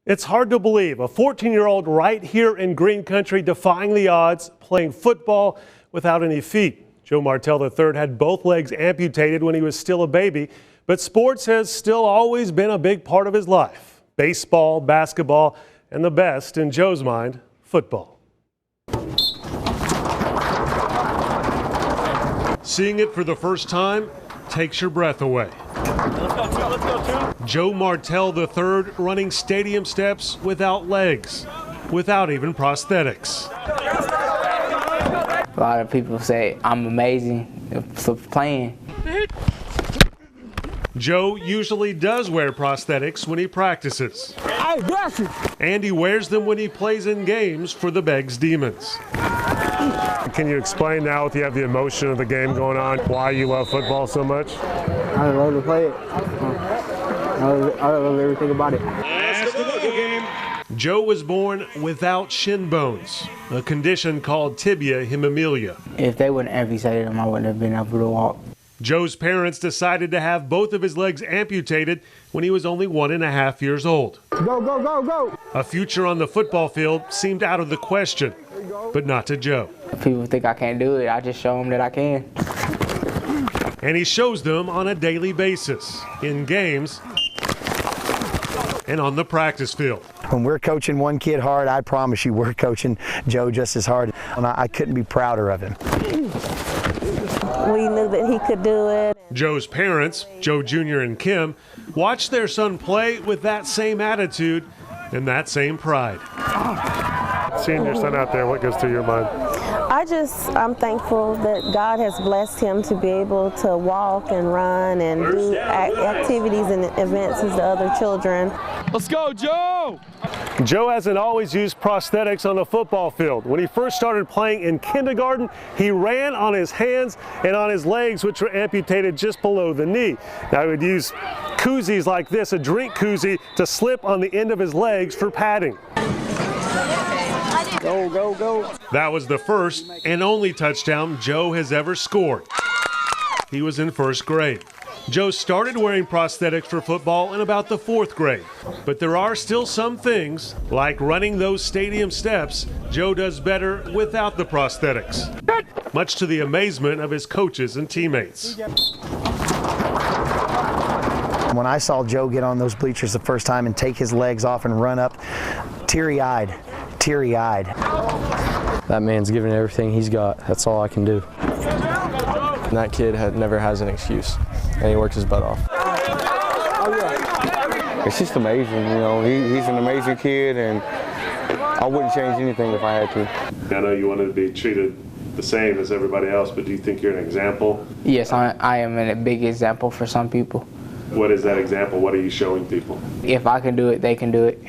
It's hard to believe a 14-year-old right here in Green Country defying the odds, playing football without any feet. Joe Martel III had both legs amputated when he was still a baby, but sports has still always been a big part of his life. Baseball, basketball, and the best, in Joe's mind, football. Seeing it for the first time takes your breath away. Let's go, two. Joe Martel III running stadium steps without legs, without even prosthetics. A lot of people say I'm amazing for playing. Joe usually does wear prosthetics when he practices. And he wears them when he plays in games for the Beggs Demons. Can you explain now, if you have the emotion of the game going on, why you love football so much? I love to play it. I love everything about it. Joe was born without shin bones, a condition called tibia hemimelia. If they wouldn't amputated him, I wouldn't have been able to walk. Joe's parents decided to have both of his legs amputated when he was only 1.5 years old. Go, go, go, go! A future on the football field seemed out of the question, but not to Joe. If people think I can't do it, I just show them that I can. And he shows them on a daily basis, in games and on the practice field. When we're coaching one kid hard, I promise you we're coaching Joe just as hard. And I couldn't be prouder of him. We knew that he could do it. Joe's parents, Joe Jr. and Kim, watched their son play with that same attitude and that same pride. Seeing your son out there, what goes through your mind? I'm thankful that God has blessed him to be able to walk and run and do activities and events as the other children. Let's go, Joe! Joe hasn't always used prosthetics on the football field. When he first started playing in kindergarten, he ran on his hands and on his legs, which were amputated just below the knee. Now he would use koozies like this, a drink koozie, to slip on the end of his legs for padding. Go, go, go. That was the first and only touchdown Joe has ever scored. He was in first grade. Joe started wearing prosthetics for football in about the 4th grade. But there are still some things, like running those stadium steps, Joe does better without the prosthetics, much to the amazement of his coaches and teammates. When I saw Joe get on those bleachers the first time and take his legs off and run up, teary-eyed, teary-eyed. That man's giving everything he's got. That's all I can do. And that kid never has an excuse, and he works his butt off. It's just amazing, you know. He's an amazing kid, and I wouldn't change anything if I had to. I know you wanted to be treated the same as everybody else, but do you think you're an example? Yes, I am a big example for some people. What is that example? What are you showing people? If I can do it, they can do it.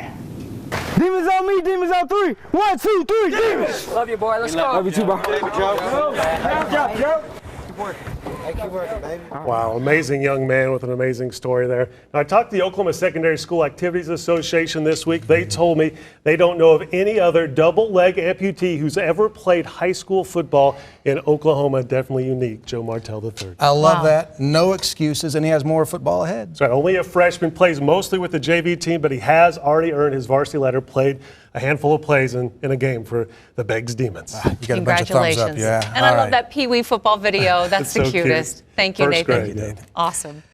Demons on me, demons on 3. 1, 2, 3, demons! Love you, boy. Let's go. Love you too, bro. Good job, Joe. Wow, amazing young man with an amazing story there. Now, I talked to the Oklahoma Secondary School Activities Association this week. They told me they don't know of any other double-leg amputee who's ever played high school football in Oklahoma. Definitely unique, Joe Martel III. I love that. No excuses, and he has more football ahead. That's right. Only a freshman, plays mostly with the JV team, but he has already earned his varsity letter, played a handful of plays in a game for the Beggs Demons. You got a bunch of thumbs up, yeah. And I love that Pee Wee football video. That's the so cutest. cute. Thank you, First Nathan. grade, yeah. Awesome.